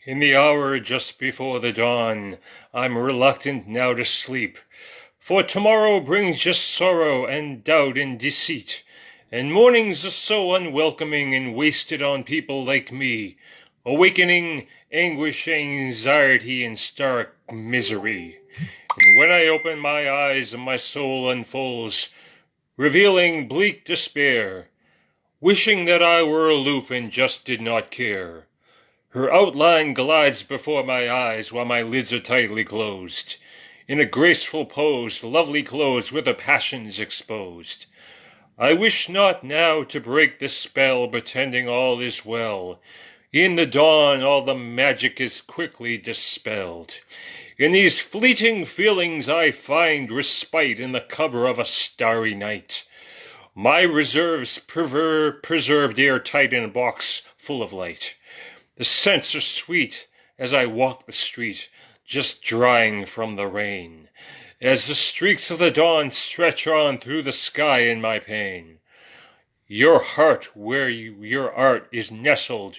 In the hour just before the dawn, I'm reluctant now to sleep, for tomorrow brings just sorrow and doubt and deceit, and mornings are so unwelcoming and wasted on people like me, awakening anguish, anxiety, and stark misery. And when I open my eyes and my soul unfolds, revealing bleak despair, wishing that I were aloof and just did not care. Her outline glides before my eyes while my lids are tightly closed. In a graceful pose, lovely clothes with her passions exposed. I wish not now to break the spell, pretending all is well. In the dawn all the magic is quickly dispelled. In these fleeting feelings I find respite in the cover of a starry night. My reserves preserved airtight in a box full of light. The scents are sweet as I walk the street, just drying from the rain, as the streaks of the dawn stretch on through the sky in my pain. Your heart where your art is nestled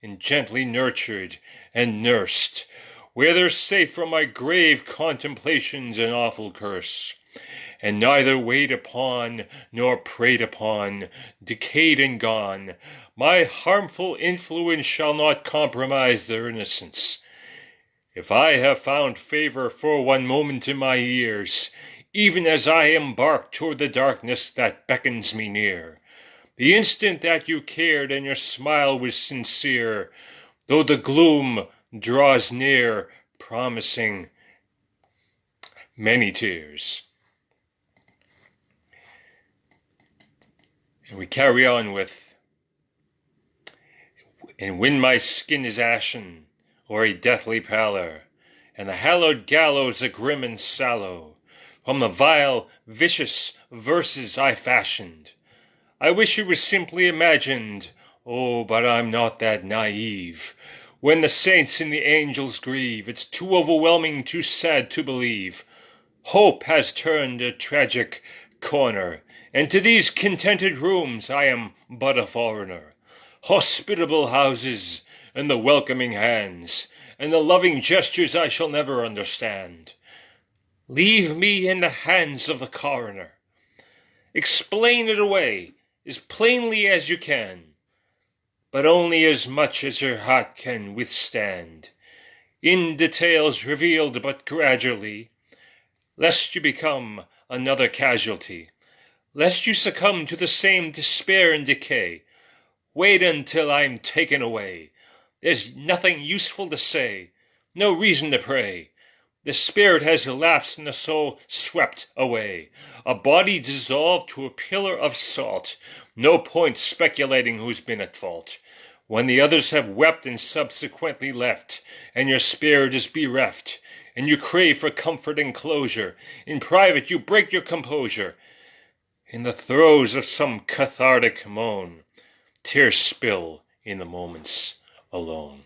and gently nurtured and nursed, where they're safe from my grave contemplations and awful curse, and neither weighed upon nor preyed upon, decayed and gone, my harmful influence shall not compromise their innocence. If I have found favor for one moment in my ears, even as I embark toward the darkness that beckons me near, the instant that you cared and your smile was sincere, though the gloom draws near, promising many tears. And we carry on with, and when my skin is ashen, or a deathly pallor, and the hallowed gallows are grim and sallow, from the vile, vicious verses I fashioned, I wish it was simply imagined. Oh, but I'm not that naive. When the saints and the angels grieve, it's too overwhelming, too sad to believe. Hope has turned a tragic corner, and to these contented rooms I am but a foreigner. Hospitable houses, and the welcoming hands, and the loving gestures I shall never understand. Leave me in the hands of the coroner. Explain it away as plainly as you can, but only as much as your heart can withstand, in details revealed but gradually, lest you become another casualty, lest you succumb to the same despair and decay. Wait until I'm taken away. There's nothing useful to say, no reason to pray. The spirit has elapsed and the soul swept away. A body dissolved to a pillar of salt. No point speculating who's been at fault. When the others have wept and subsequently left, and your spirit is bereft, and you crave for comfort and closure, in private you break your composure. In the throes of some cathartic moan, tears spill in the moments alone.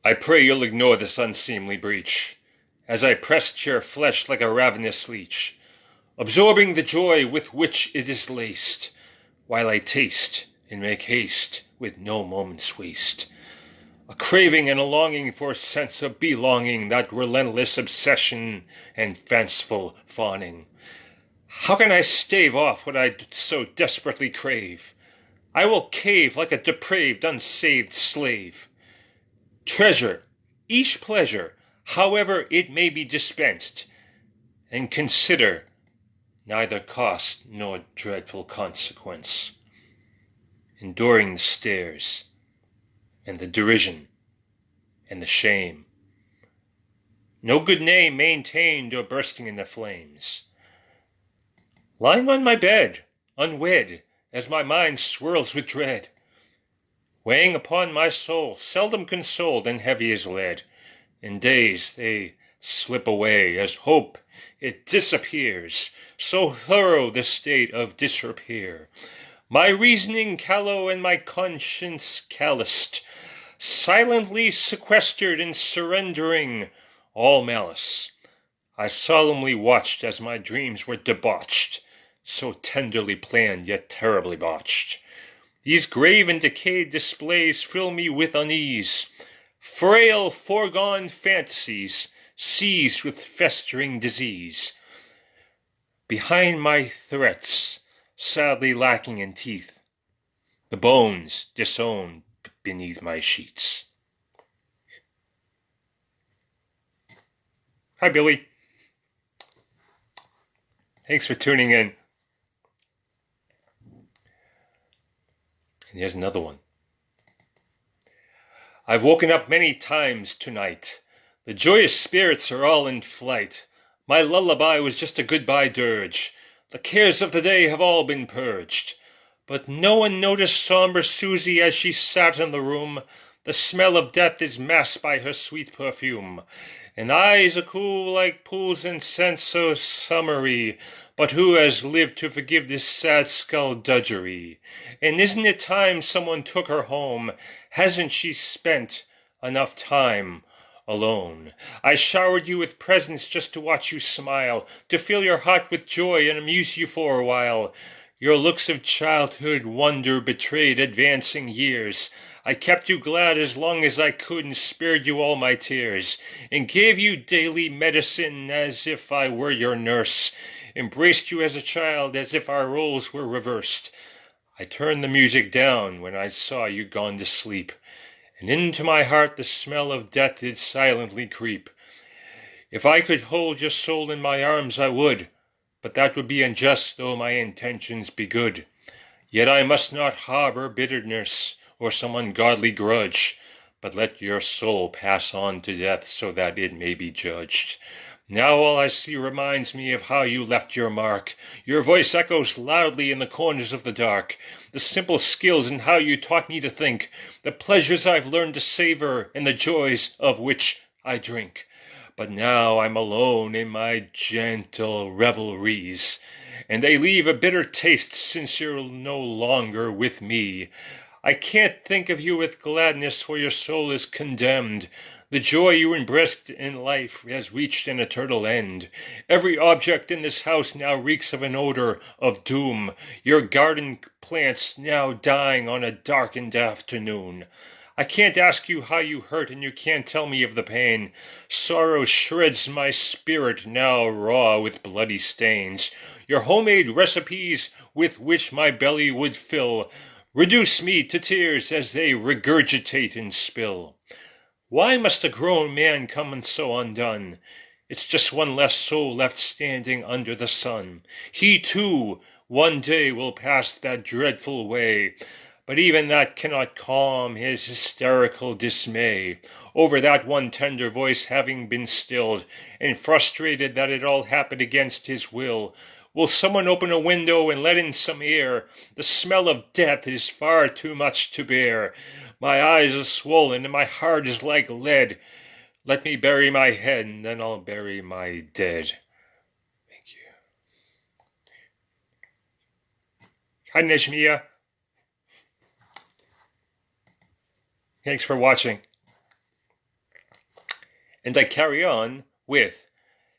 I pray you'll ignore this unseemly breach, as I pressed your flesh like a ravenous leech, absorbing the joy with which it is laced, while I taste and make haste with no moment's waste. A craving and a longing for a sense of belonging, that relentless obsession and fanciful fawning. How can I stave off what I so desperately crave? I will cave like a depraved, unsaved slave. Treasure each pleasure, however it may be dispensed, and consider neither cost nor dreadful consequence, enduring the stares and the derision and the shame. No good name maintained or bursting in the flames. Lying on my bed, unwed, as my mind swirls with dread, weighing upon my soul, seldom consoled and heavy as lead. In days they slip away, as hope it disappears, so thorough the state of disrepair. My reasoning callow and my conscience calloused, silently sequestered and surrendering all malice. I solemnly watched as my dreams were debauched, so tenderly planned yet terribly botched. These grave and decayed displays fill me with unease. Frail, foregone fantasies, seized with festering disease. Behind my threats, sadly lacking in teeth, the bones disown beneath my sheets. Hi, Billy. Thanks for tuning in. And here's another one. I've woken up many times tonight. The joyous spirits are all in flight. My lullaby was just a goodbye dirge. The cares of the day have all been purged. But no one noticed somber Susie as she sat in the room. The smell of death is masked by her sweet perfume, and eyes are cool like pools in scent so summery. But who has lived to forgive this sad skullduggery? And isn't it time someone took her home? Hasn't she spent enough time alone? I showered you with presents just to watch you smile, to fill your heart with joy and amuse you for a while. Your looks of childhood wonder betrayed advancing years. I kept you glad as long as I could and spared you all my tears, and gave you daily medicine as if I were your nurse, embraced you as a child as if our roles were reversed. I turned the music down when I saw you gone to sleep, and into my heart the smell of death did silently creep. If I could hold your soul in my arms I would, but that would be unjust though my intentions be good. Yet I must not harbor bitterness or some ungodly grudge, but let your soul pass on to death so that it may be judged. Now all I see reminds me of how you left your mark. Your voice echoes loudly in the corners of the dark. The simple skills and how you taught me to think, the pleasures I've learned to savor, and the joys of which I drink. But now I'm alone in my gentle revelries, and they leave a bitter taste since you're no longer with me. I can't think of you with gladness, for your soul is condemned. The joy you embraced in life has reached an eternal end. Every object in this house now reeks of an odor of doom. Your garden plants now dying on a darkened afternoon. I can't ask you how you hurt, and you can't tell me of the pain. Sorrow shreds my spirit, now raw with bloody stains. Your homemade recipes with which my belly would fill reduce me to tears as they regurgitate and spill. Why must a grown man come so undone? It's just one less soul left standing under the sun. He, too, one day will pass that dreadful way. But even that cannot calm his hysterical dismay over that one tender voice having been stilled, and frustrated that it all happened against his will. Will someone open a window and let in some air? The smell of death is far too much to bear. My eyes are swollen and my heart is like lead. Let me bury my head, and then I'll bury my dead. Thank you. Hi, Nejmiya. Thanks for watching. And I carry on with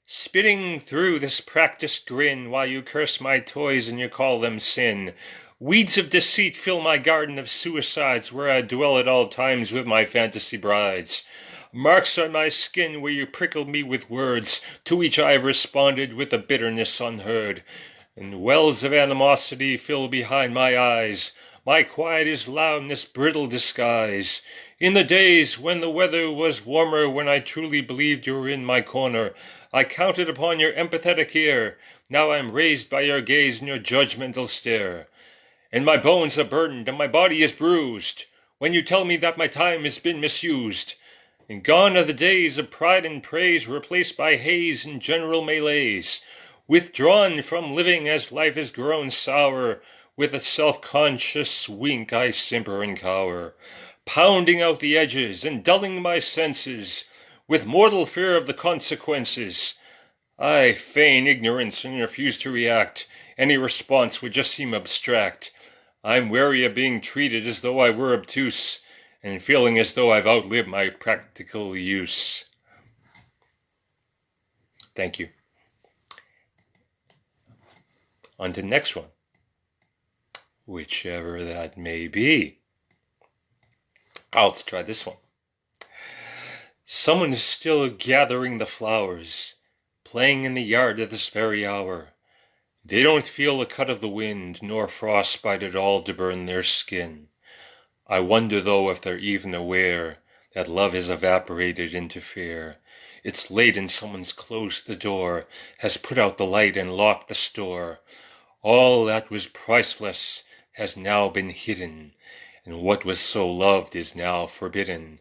spitting through this practiced grin while you curse my toys and you call them sin. Weeds of deceit fill my garden of suicides where I dwell at all times with my fantasy brides. Marks on my skin where you prickled me with words, to each I have responded with a bitterness unheard. And wells of animosity fill behind my eyes. My quiet is loud in this brittle disguise. In the days when the weather was warmer, when I truly believed you were in my corner, I counted upon your empathetic ear. Now I'm raised by your gaze and your judgmental stare. And my bones are burdened and my body is bruised when you tell me that my time has been misused. And gone are the days of pride and praise, replaced by haze and general malaise. Withdrawn from living as life has grown sour, with a self-conscious wink I simper and cower, pounding out the edges and dulling my senses, with mortal fear of the consequences. I feign ignorance and refuse to react. Any response would just seem abstract. I'm wary of being treated as though I were obtuse, and feeling as though I've outlived my practical use. Thank you. On to the next one. whichever that may be. Let's try this one. Someone is still gathering the flowers, playing in the yard at this very hour. They don't feel the cut of the wind, nor frostbite at all to burn their skin. I wonder, though, if they're even aware that love has evaporated into fear. It's late and someone's closed the door, has put out the light and locked the store. All that was priceless has now been hidden, and what was so loved is now forbidden.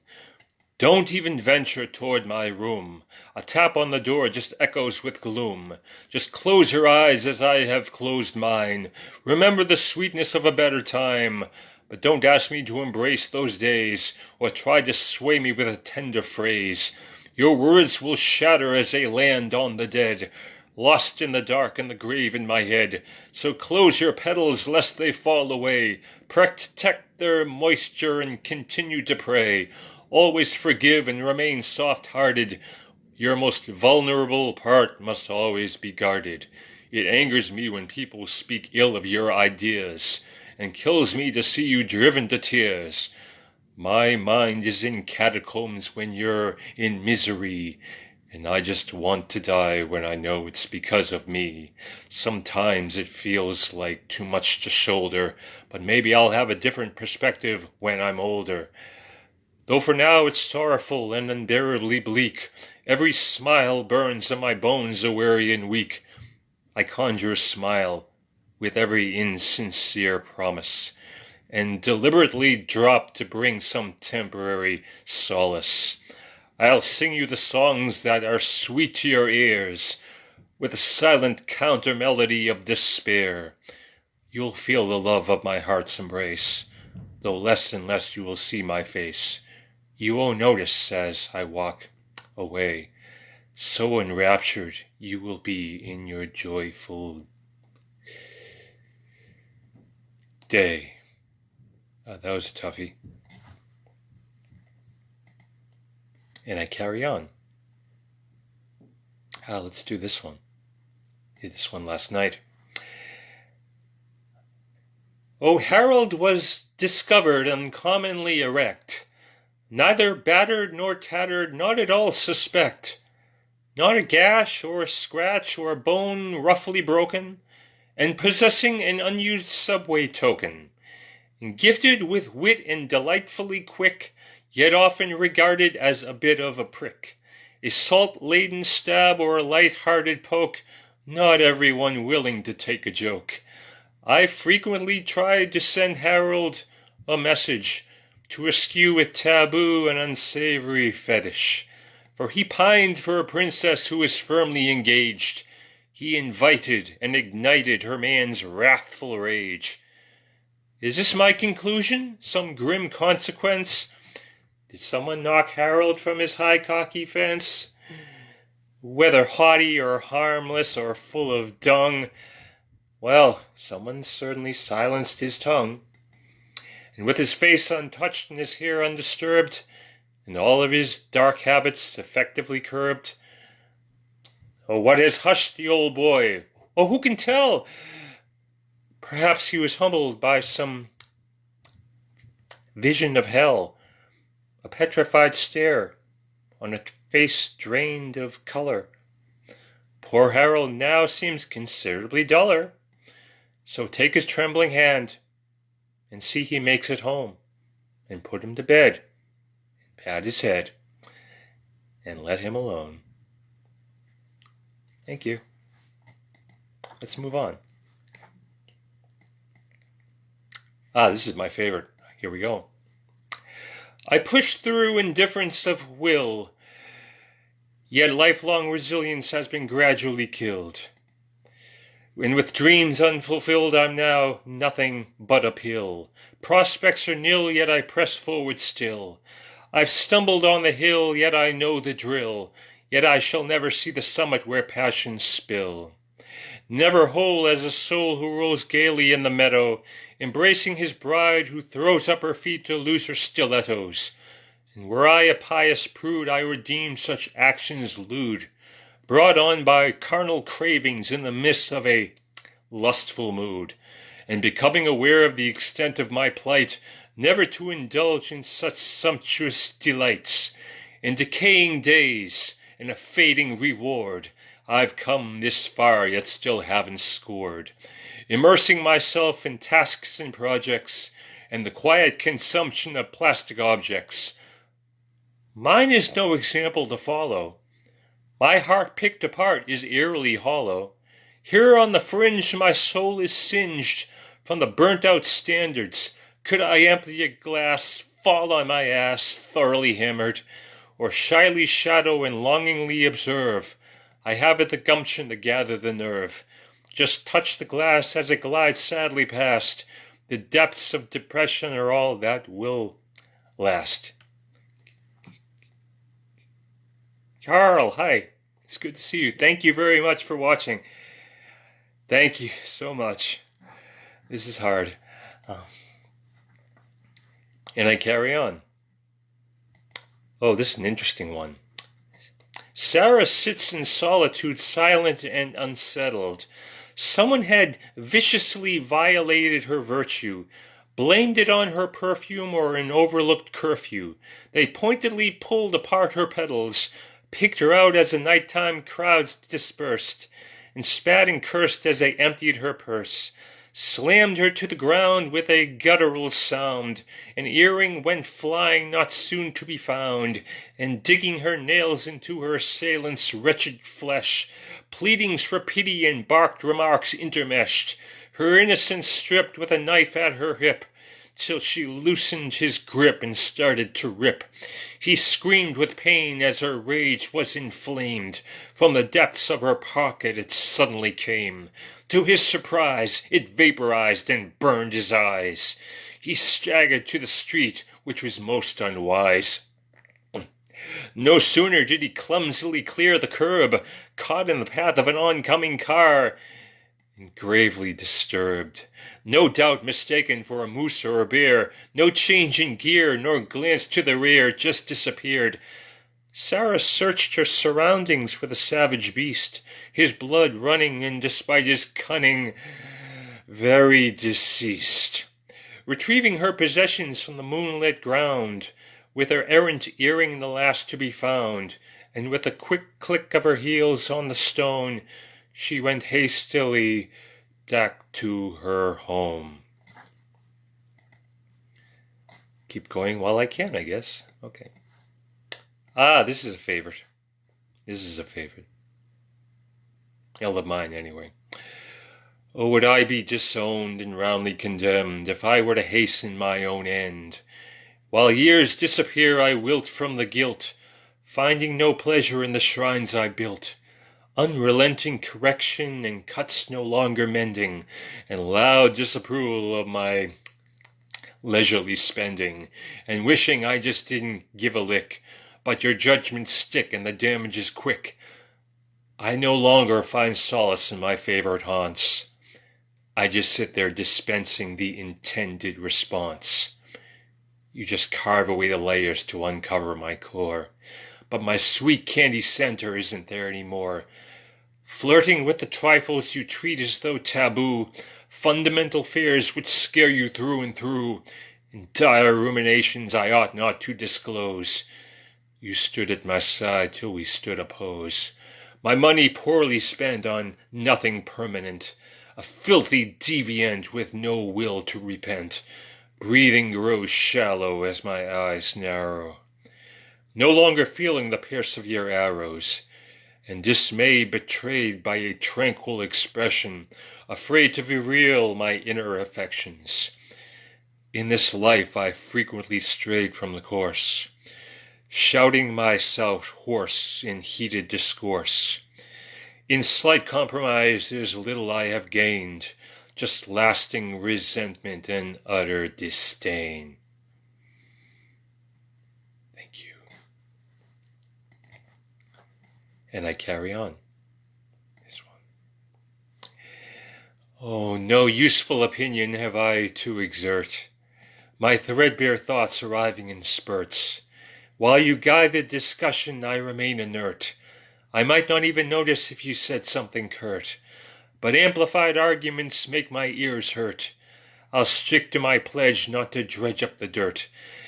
Don't even venture toward my room. A tap on the door just echoes with gloom. Just close your eyes as I have closed mine. Remember the sweetness of a better time. But don't ask me to embrace those days, or try to sway me with a tender phrase. Your words will shatter as they land on the dead, lost in the dark and the grave in my head. So close your petals lest they fall away. Protect their moisture and continue to pray. Always forgive and remain soft-hearted. Your most vulnerable part must always be guarded. It angers me when people speak ill of your ideas, and kills me to see you driven to tears. My mind is in catacombs when you're in misery, and I just want to die when I know it's because of me. Sometimes it feels like too much to shoulder, but maybe I'll have a different perspective when I'm older. Though for now it's sorrowful and unbearably bleak, every smile burns in my bones are weary and weak. I conjure a smile with every insincere promise, and deliberately drop to bring some temporary solace. I'll sing you the songs that are sweet to your ears, with a silent counter-melody of despair. You'll feel the love of my heart's embrace, though less and less you will see my face. You won't notice as I walk away, so enraptured you will be in your joyful day. That was a toughie. And I carry on. Let's do this one. Did this one last night. Oh, Harold was discovered uncommonly erect, neither battered nor tattered, not at all suspect, not a gash or a scratch or a bone roughly broken, and possessing an unused subway token, and gifted with wit and delightfully quick, yet often regarded as a bit of a prick, a salt-laden stab or a light-hearted poke, not everyone willing to take a joke. I frequently tried to send Harold a message to eschew a taboo and unsavory fetish, for he pined for a princess who was firmly engaged. He invited and ignited her man's wrathful rage. Is this my conclusion? Some grim consequence? Did someone knock Harold from his high cocky fence? Whether haughty or harmless or full of dung, well, someone certainly silenced his tongue. And with his face untouched and his hair undisturbed, and all of his dark habits effectively curbed, oh, what has hushed the old boy? Oh, who can tell? Perhaps he was humbled by some vision of hell, a petrified stare on a face drained of color. Poor Harold now seems considerably duller, so take his trembling hand and see he makes it home, and put him to bed, and pat his head, and let him alone. Thank you. Let's move on. This is my favorite. Here we go. I push through indifference of will, yet lifelong resilience has been gradually killed. And with dreams unfulfilled, I'm now nothing but a pill. Prospects are nil, yet I press forward still. I've stumbled on the hill, yet I know the drill. Yet I shall never see the summit where passions spill. Never whole as a soul who rolls gaily in the meadow, embracing his bride who throws up her feet to loose her stilettos. And were I a pious prude, I would deem such actions lewd, brought on by carnal cravings in the midst of a lustful mood. and becoming aware of the extent of my plight, never to indulge in such sumptuous delights. In decaying days and a fading reward, I've come this far, yet still haven't scored, immersing myself in tasks and projects, and the quiet consumption of plastic objects. Mine is no example to follow. My heart picked apart is eerily hollow. Here on the fringe my soul is singed from the burnt-out standards. Could I empty a glass, fall on my ass, thoroughly hammered, or shyly shadow and longingly observe, I haven't the gumption to gather the nerve. Just touch the glass as it glides sadly past. The depths of depression are all that will last. Carl, hi. It's good to see you. Thank you very much for watching. Thank you so much. This is hard. And I carry on. Oh, this is an interesting one. Sarah sits in solitude, silent and unsettled. Someone had viciously violated her virtue, blamed it on her perfume or an overlooked curfew. They pointedly pulled apart her petals, picked her out as the nighttime crowds dispersed, and spat and cursed as they emptied her purse, slammed her to the ground with a guttural sound. An earring went flying not soon to be found, and digging her nails into her assailant's wretched flesh, pleadings for pity and barked remarks intermeshed, her innocence stripped with a knife at her hip, till she loosened his grip and started to rip. He screamed with pain as her rage was inflamed. From the depths of her pocket it suddenly came. To his surprise, it vaporized and burned his eyes. He staggered to the street, which was most unwise. No sooner did he clumsily clear the curb, caught in the path of an oncoming car, and gravely disturbed. No doubt mistaken for a moose or a bear. No change in gear, nor glance to the rear, just disappeared. Sarah searched her surroundings for the savage beast, his blood running, and despite his cunning, very deceased. Retrieving her possessions from the moonlit ground, with her errant earring the last to be found, and with a quick click of her heels on the stone, she went hastily back to her home. Keep going while I can, I guess. Okay. This is a favorite. Hell of mine, anyway. Oh, would I be disowned and roundly condemned if I were to hasten my own end? While years disappear, I wilt from the guilt, finding no pleasure in the shrines I built. Unrelenting correction and cuts no longer mending, and loud disapproval of my leisurely spending, and wishing I just didn't give a lick, but your judgments stick and the damage is quick. I no longer find solace in my favorite haunts. I just sit there dispensing the intended response. You just carve away the layers to uncover my core, but my sweet candy center isn't there anymore. Flirting with the trifles you treat as though taboo, fundamental fears which scare you through and through, and dire ruminations I ought not to disclose. You stood at my side till we stood oppose. My money poorly spent on nothing permanent, a filthy deviant with no will to repent. Breathing grows shallow as my eyes narrow, no longer feeling the pierce of your arrows, and dismay betrayed by a tranquil expression, afraid to reveal my inner affections. In this life I frequently strayed from the course, shouting myself hoarse in heated discourse. In slight compromise there's little I have gained, just lasting resentment and utter disdain. Thank you. And I carry on. This one. Oh, no useful opinion have I to exert, my threadbare thoughts arriving in spurts. While you guide the discussion, I remain inert. I might not even notice if you said something curt. but amplified arguments make my ears hurt. I'll stick to my pledge not to dredge up the dirt,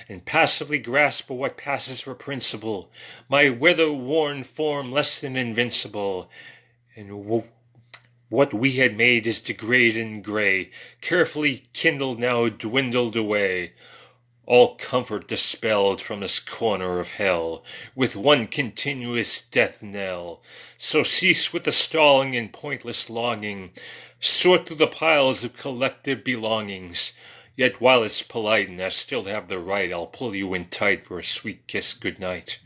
and passively grasp for what passes for principle, my weather-worn form less than invincible, and what we had made is degraded and gray, carefully kindled now dwindled away, all comfort dispelled from this corner of hell, with one continuous death knell. So cease with the stalling and pointless longing, sort through the piles of collective belongings. Yet while it's polite and I still have the right, I'll pull you in tight for a sweet kiss goodnight.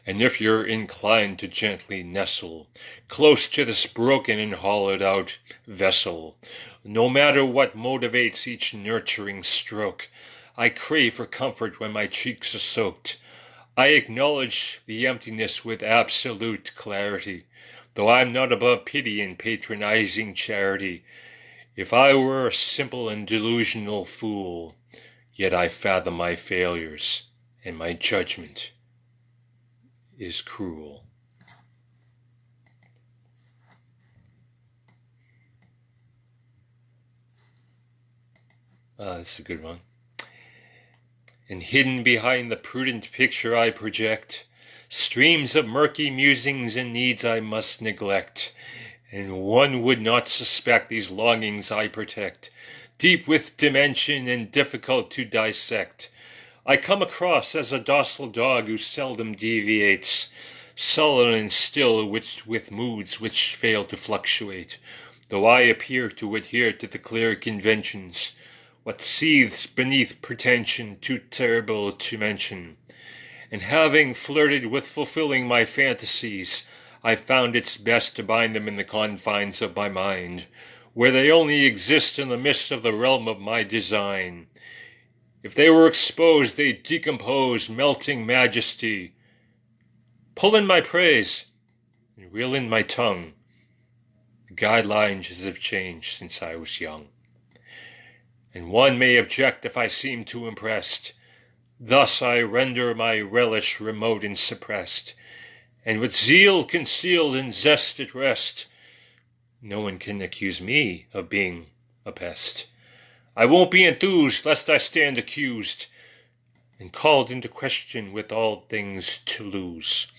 And if you're inclined to gently nestle close to this broken and hollowed out vessel, no matter what motivates each nurturing stroke, I crave for comfort when my cheeks are soaked. I acknowledge the emptiness with absolute clarity, though I'm not above pity and patronizing charity. If I were a simple and delusional fool, yet I fathom my failures, and my judgment is cruel. This is a good one. And hidden behind the prudent picture I project, streams of murky musings and needs I must neglect, and one would not suspect these longings I protect, deep with dimension and difficult to dissect. I come across as a docile dog who seldom deviates, sullen and still with moods which fail to fluctuate, though I appear to adhere to the clear conventions. What seethes beneath pretension too terrible to mention. And having flirted with fulfilling my fantasies, I found it's best to bind them in the confines of my mind, where they only exist in the midst of the realm of my design. If they were exposed, they decompose, melting majesty. Pull in my praise, and reel in my tongue. The guidelines have changed since I was young. And one may object if I seem too impressed. Thus I render my relish remote and suppressed, and with zeal concealed and zest at rest. No one can accuse me of being a pest. I won't be enthused lest I stand accused, and called into question with all things to lose.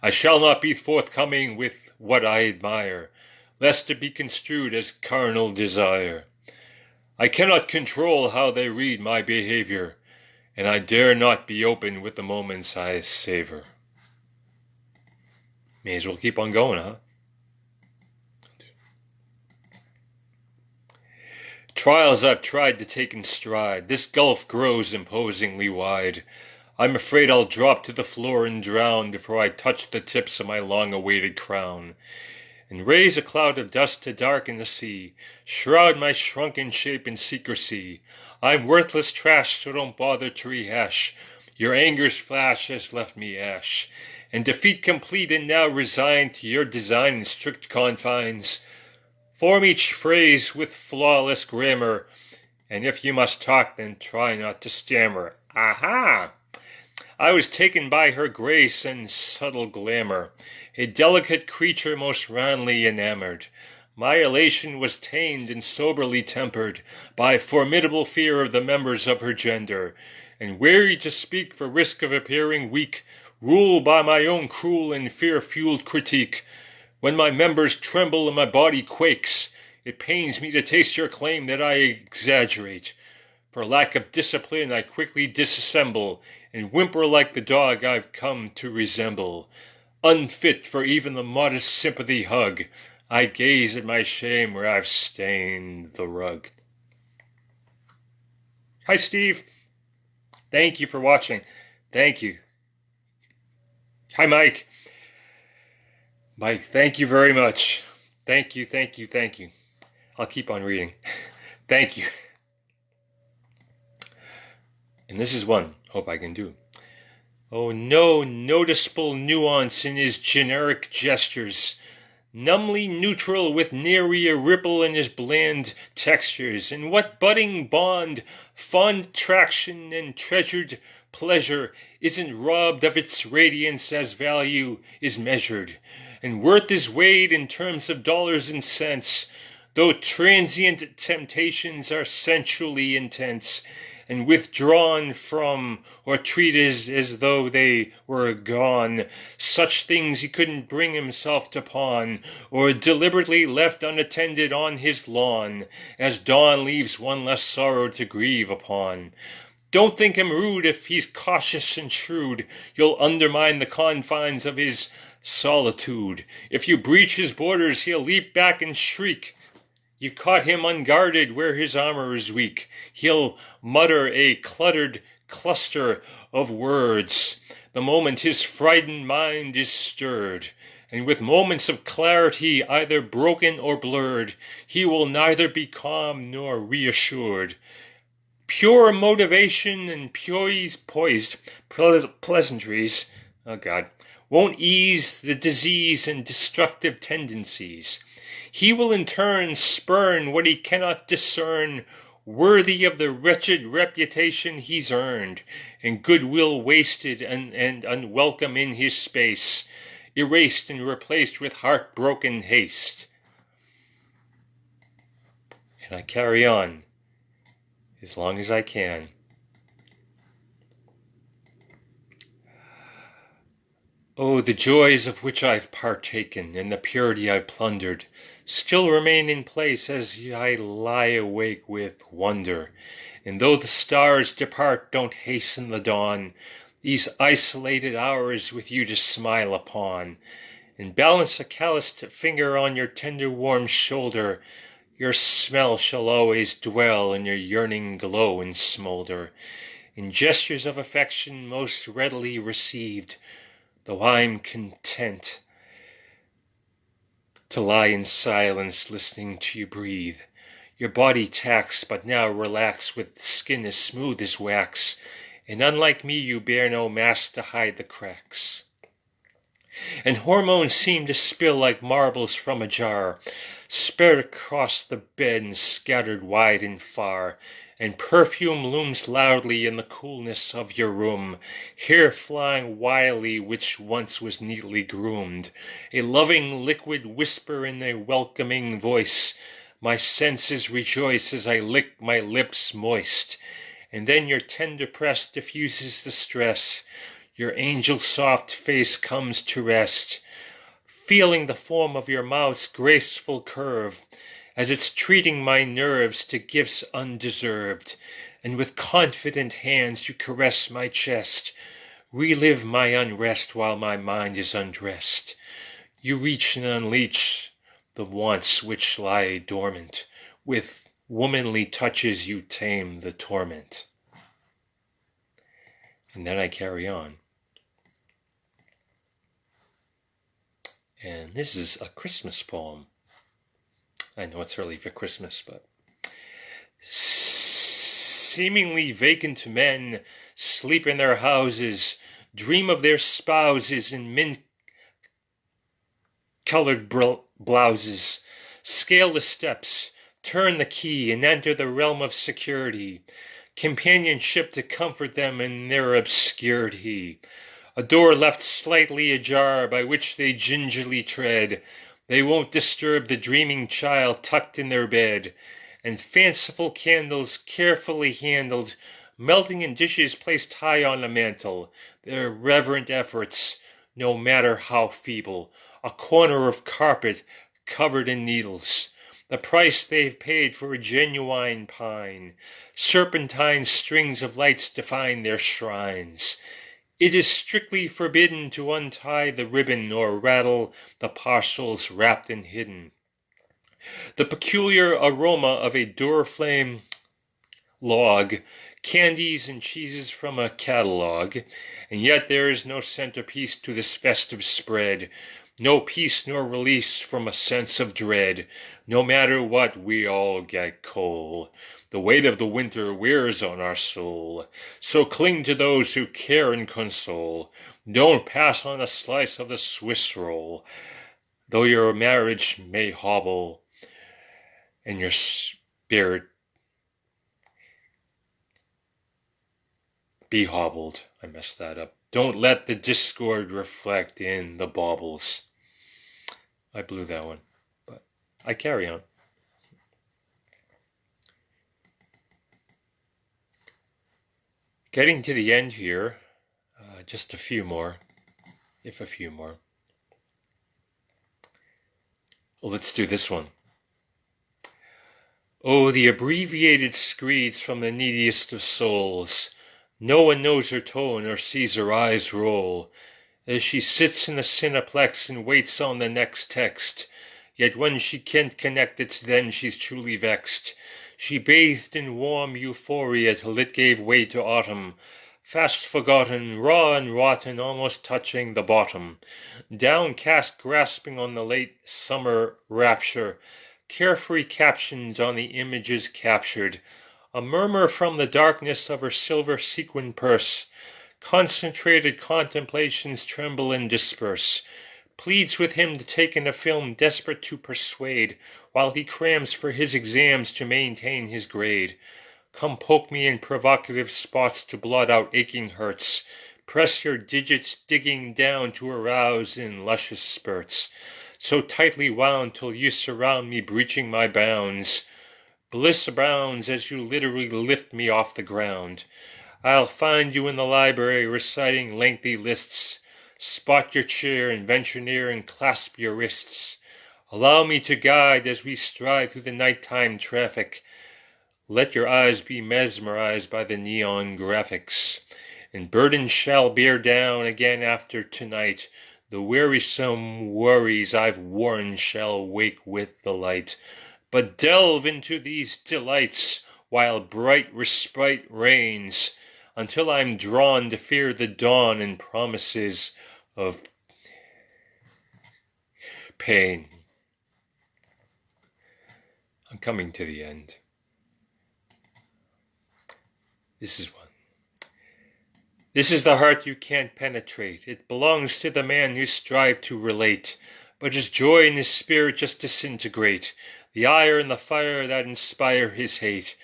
I shall not be forthcoming with what I admire, lest it be construed as carnal desire. I cannot control how they read my behavior, and I dare not be open with the moments I savor. May as well keep on going, huh? Trials I've tried to take in stride, this gulf grows imposingly wide. I'm afraid I'll drop to the floor and drown before I touch the tips of my long-awaited crown, and raise a cloud of dust to darken the sea, shroud my shrunken shape in secrecy. I'm worthless trash, so don't bother to rehash. Your anger's flash has left me ash, and defeat complete and now resigned to your design in strict confines. Form each phrase with flawless grammar, and if you must talk, then try not to stammer. Aha! I was taken by her grace and subtle glamour, a delicate creature most roundly enamored. My elation was tamed and soberly tempered by formidable fear of the members of her gender, and weary to speak for risk of appearing weak, ruled by my own cruel and fear-fueled critique. When my members tremble and my body quakes, it pains me to taste your claim that I exaggerate. For lack of discipline I quickly disassemble, and whimper like the dog I've come to resemble. Unfit for even the modest sympathy hug, I gaze at my shame where I've stained the rug. Hi, Steve. Thank you for watching. Thank you. Hi, Mike. Mike, thank you very much. Thank you, thank you, thank you. I'll keep on reading. Thank you. And this is one, hope I can do. Oh, no noticeable nuance in his generic gestures, numbly neutral with nary a ripple in his bland textures. And what budding bond, fond attraction, and treasured pleasure isn't robbed of its radiance as value is measured? and worth is weighed in terms of dollars and cents, though transient temptations are sensually intense, and withdrawn from, or treated as though they were gone. Such things he couldn't bring himself to pawn, or deliberately left unattended on his lawn, as dawn leaves one less sorrow to grieve upon. Don't think him rude if he's cautious and shrewd. You'll undermine the confines of his solitude. If you breach his borders, he'll leap back and shriek. You've caught him unguarded where his armor is weak. He'll mutter a cluttered cluster of words the moment his frightened mind is stirred. And with moments of clarity either broken or blurred, he will neither be calm nor reassured. Pure motivation and poised pleasantries, won't ease the disease and destructive tendencies. He will in turn spurn what he cannot discern, worthy of the wretched reputation he's earned, and goodwill wasted and unwelcome in his space, erased and replaced with heartbroken haste. And I carry on as long as I can. Oh, the joys of which I've partaken, and the purity I've plundered, still remain in place as I lie awake with wonder. And though the stars depart, don't hasten the dawn, these isolated hours with you to smile upon, and balance a calloused finger on your tender warm shoulder. Your smell shall always dwell, and your yearning glow and smolder, in gestures of affection most readily received, though I'm content to lie in silence listening to you breathe, your body taxed but now relaxed with skin as smooth as wax, and unlike me you bear no mask to hide the cracks. And hormones seem to spill like marbles from a jar, spread across the bed and scattered wide and far, and perfume looms loudly in the coolness of your room, hair flying wildly which once was neatly groomed, a loving liquid whisper in a welcoming voice. My senses rejoice as I lick my lips moist, and then your tender press diffuses the stress. Your angel soft face comes to rest, feeling the form of your mouth's graceful curve, as it's treating my nerves to gifts undeserved, and with confident hands you caress my chest, relive my unrest while my mind is undressed. You reach and unleash the wants which lie dormant, with womanly touches you tame the torment. And then I carry on. And this is a Christmas poem. I know it's early for Christmas, but seemingly vacant men sleep in their houses, dream of their spouses in mint-colored blouses, scale the steps, turn the key, and enter the realm of security, companionship to comfort them in their obscurity. A door left slightly ajar by which they gingerly tread. They won't disturb the dreaming child tucked in their bed. And fanciful candles carefully handled, melting in dishes placed high on the mantel. Their reverent efforts, no matter how feeble. A corner of carpet covered in needles. The price they've paid for a genuine pine. Serpentine strings of lights define their shrines. It is strictly forbidden to untie the ribbon or rattle the parcels wrapped and hidden. The peculiar aroma of a Duraflame log, candies and cheeses from a catalog, and yet there is no centerpiece to this festive spread, no peace nor release from a sense of dread. No matter what, we all get cold. The weight of the winter wears on our soul. So cling to those who care and console. Don't pass on a slice of the Swiss roll, though your marriage may hobble and your spirit be hobbled. I messed that up. Don't let the discord reflect in the baubles. I blew that one, but I carry on. Getting to the end here, just a few more, if a few more. Well, let's do this one. Oh, the abbreviated screeds from the neediest of souls. No one knows her tone or sees her eyes roll, as she sits in the cineplex and waits on the next text. Yet when she can't connect, it's then she's truly vexed. She bathed in warm euphoria till it gave way to autumn, fast forgotten, raw and rotten, almost touching the bottom. Downcast, grasping on the late summer rapture, carefree captions on the images captured. A murmur from the darkness of her silver sequin purse. Concentrated contemplations tremble and disperse. Pleads with him to take in a film, desperate to persuade, while he crams for his exams to maintain his grade. Come poke me in provocative spots to blot out aching hurts. Press your digits digging down to arouse in luscious spurts. So tightly wound till you surround me, breaching my bounds. Bliss abounds as you literally lift me off the ground. I'll find you in the library reciting lengthy lists. Spot your chair and venture near and clasp your wrists. Allow me to guide as we stride through the nighttime traffic. Let your eyes be mesmerized by the neon graphics. And burdens shall bear down again after tonight. The wearisome worries I've worn shall wake with the light. But delve into these delights while bright respite reigns, until I'm drawn to fear the dawn and promises of pain. I'm coming to the end. This is one. This is the heart you can't penetrate. It belongs to the man you strive to relate, but his joy and his spirit just disintegrate. The ire and the fire that inspire his hate.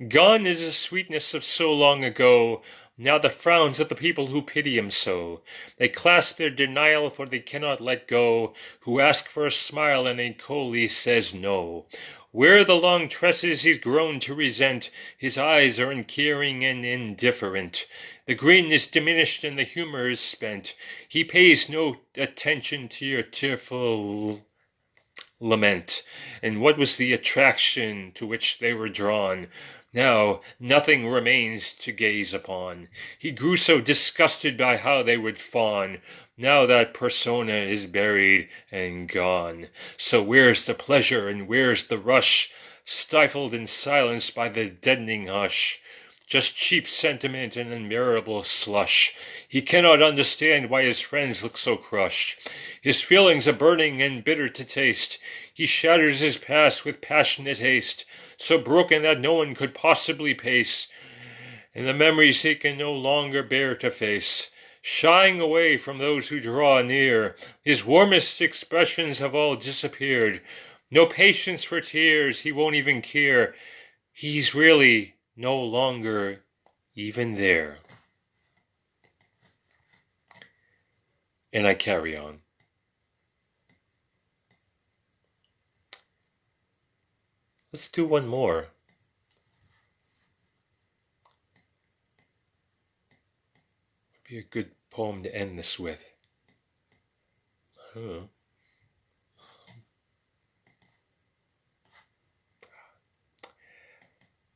Gone is the sweetness of so long ago. Now the frowns of the people who pity him so. They clasp their denial, for they cannot let go, who ask for a smile and he coldly says no. Where the long tresses he's grown to resent, his eyes are uncaring and indifferent. The grin is diminished and the humor is spent. He pays no attention to your tearful lament. And what was the attraction to which they were drawn? Now nothing remains to gaze upon. He grew so disgusted by how they would fawn. Now that persona is buried and gone. So where's the pleasure and where's the rush? Stifled and silenced by the deadening hush. Just cheap sentiment and unbearable slush. He cannot understand why his friends look so crushed. His feelings are burning and bitter to taste. He shatters his past with passionate haste, so broken that no one could possibly pace, and the memories he can no longer bear to face. Shying away from those who draw near, his warmest expressions have all disappeared. No patience for tears, he won't even care. He's really no longer even there. And I carry on. Let's do one more. Would be a good poem to end this with. I don't know.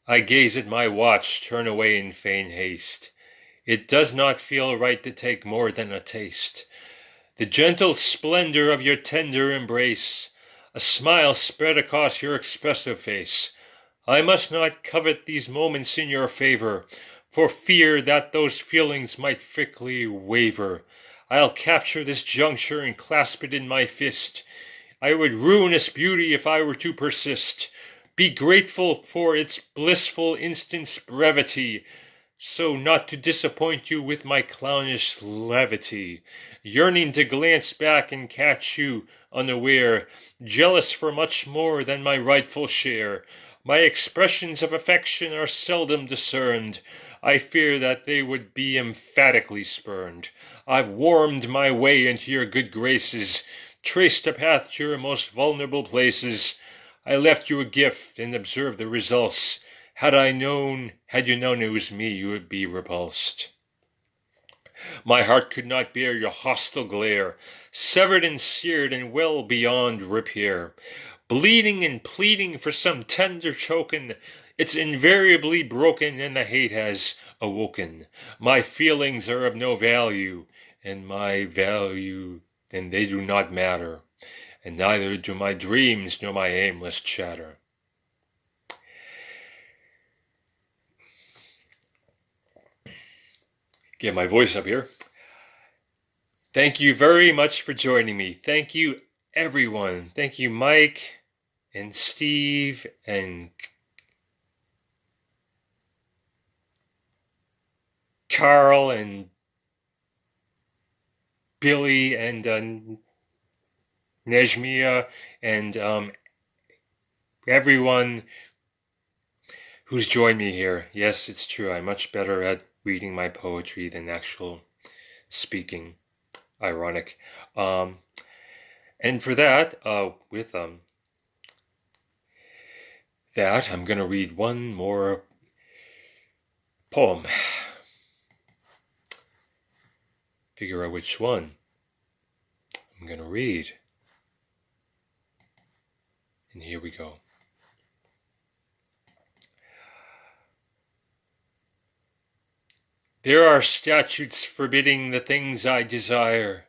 I gaze at my watch, turn away in faint haste. It does not feel right to take more than a taste. The gentle splendor of your tender embrace, a smile spread across your expressive face. I must not covet these moments in your favor, for fear that those feelings might fickly waver. I'll capture this juncture and clasp it in my fist. I would ruin its beauty if I were to persist. Be grateful for its blissful instant's brevity, so not to disappoint you with my clownish levity. Yearning to glance back and catch you unaware, jealous for much more than my rightful share. My expressions of affection are seldom discerned. I fear that they would be emphatically spurned. I've warmed my way into your good graces. traced a path to your most vulnerable places. I left you a gift and observed the results. Had you known it was me, you would be repulsed. My heart could not bear your hostile glare, severed and seared and well beyond repair. Bleeding and pleading for some tender token, it's invariably broken and the hate has awoken. My feelings are of no value, and they do not matter, and neither do my dreams nor my aimless chatter. Get my voice up here. Thank you very much for joining me. Thank you, everyone. Thank you, Mike and Steve and Carl and Billy and Nejmia and everyone who's joined me here. Yes, it's true. I'm much better at reading my poetry than actual speaking. Ironic. And for that, with that, I'm going to read one more poem. Figure out which one I'm going to read. And here we go. There are statutes forbidding the things I desire,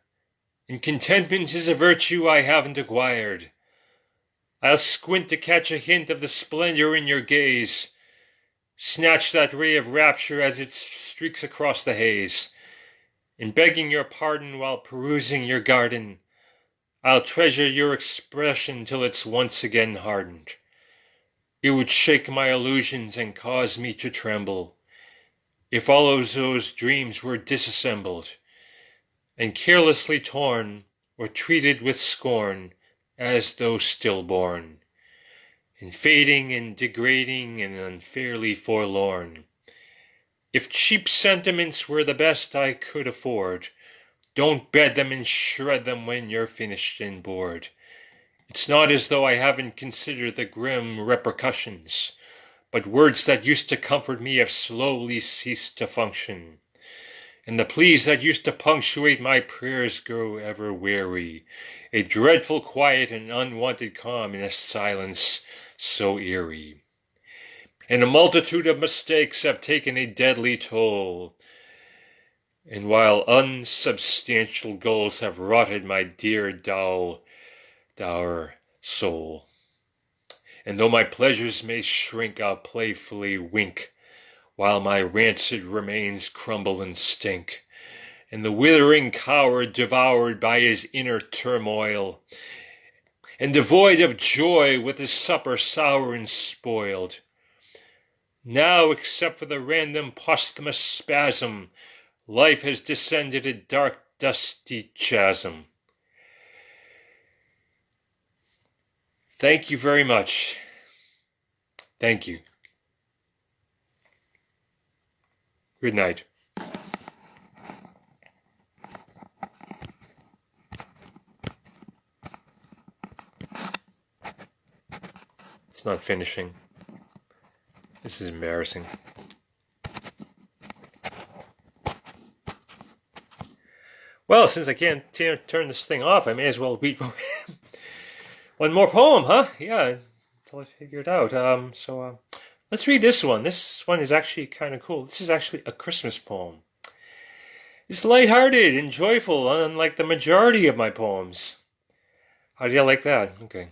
and contentment is a virtue I haven't acquired. I'll squint to catch a hint of the splendor in your gaze, snatch that ray of rapture as it streaks across the haze, and begging your pardon while perusing your garden, I'll treasure your expression till it's once again hardened. It would shake my illusions and cause me to tremble, if all of those dreams were disassembled, and carelessly torn, or treated with scorn, as though stillborn, and fading and degrading and unfairly forlorn. If cheap sentiments were the best I could afford, don't bed them and shred them when you're finished and bored. It's not as though I haven't considered the grim repercussions, but words that used to comfort me have slowly ceased to function, and the pleas that used to punctuate my prayers grow ever weary, a dreadful quiet and unwanted calm in a silence so eerie. And a multitude of mistakes have taken a deadly toll, and while unsubstantial goals have rotted my dear dour soul. And though my pleasures may shrink, I'll playfully wink, while my rancid remains crumble and stink, and the withering coward devoured by his inner turmoil, and devoid of joy with his supper sour and spoiled. Now, except for the random posthumous spasm, life has descended a dark, dusty chasm. Thank you very much. Thank you. Good night. It's not finishing. This is embarrassing. Well, since I can't turn this thing off, I may as well read one more poem, huh? Yeah, until I figure it out. Let's read this one. This one is actually kind of cool. This is actually a Christmas poem. It's lighthearted and joyful, unlike the majority of my poems. How do you like that? Okay.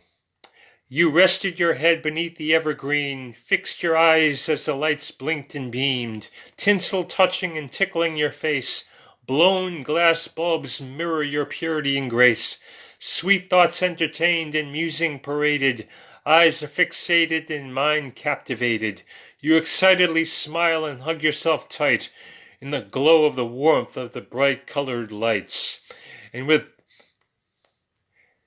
You rested your head beneath the evergreen, fixed your eyes as the lights blinked and beamed, tinsel touching and tickling your face, blown glass bulbs mirror your purity and grace, sweet thoughts entertained and musing paraded, eyes fixated and mind captivated. You excitedly smile and hug yourself tight in the glow of the warmth of the bright-colored lights, and with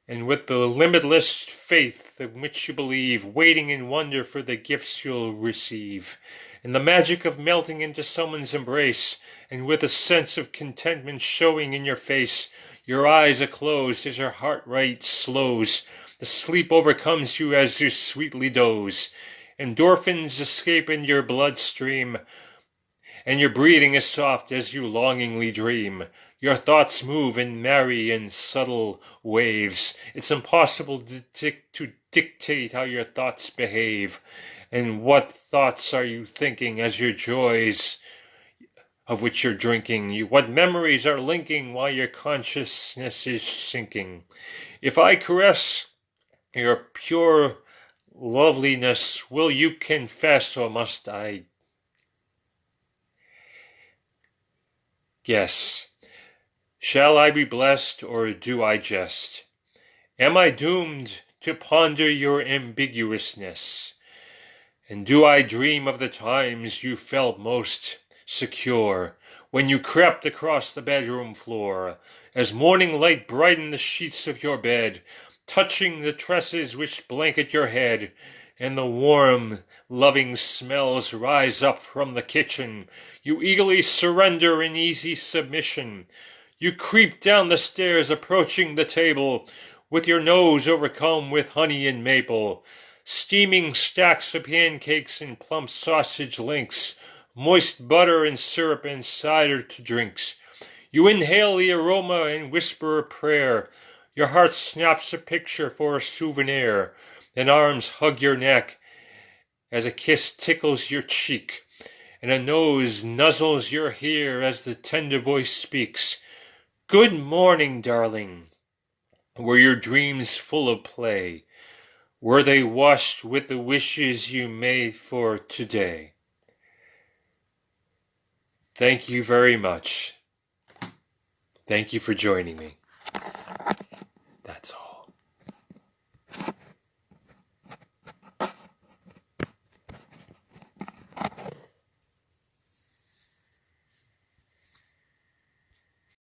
the limitless faith in which you believe, waiting in wonder for the gifts you'll receive, and the magic of melting into someone's embrace, and with a sense of contentment showing in your face, Your eyes are closed as your heart rate slows. The sleep overcomes you as you sweetly doze. Endorphins escape in your bloodstream, and your breathing is soft as you longingly dream. Your thoughts move in merry and subtle waves. It's impossible to dictate how your thoughts behave. And what thoughts are you thinking as your joys of which you're drinking? What memories are linking while your consciousness is sinking? If I caress your pure loveliness, will you confess, or must I guess? Shall I be blessed, or do I jest? Am I doomed to ponder your ambiguousness? And do I dream of the times you felt most secure, when you crept across the bedroom floor, as morning light brightened the sheets of your bed, touching the tresses which blanket your head, and the warm, loving smells rise up from the kitchen? You eagerly surrender in easy submission. You creep down the stairs, approaching the table, with your nose overcome with honey and maple, steaming stacks of pancakes and plump sausage links, moist butter and syrup and cider to drinks. You inhale the aroma and whisper a prayer. Your heart snaps a picture for a souvenir, and arms hug your neck as a kiss tickles your cheek, and a nose nuzzles your hair as the tender voice speaks. Good morning, darling. Were your dreams full of play? Were they washed with the wishes you made for today? Thank you very much. Thank you for joining me.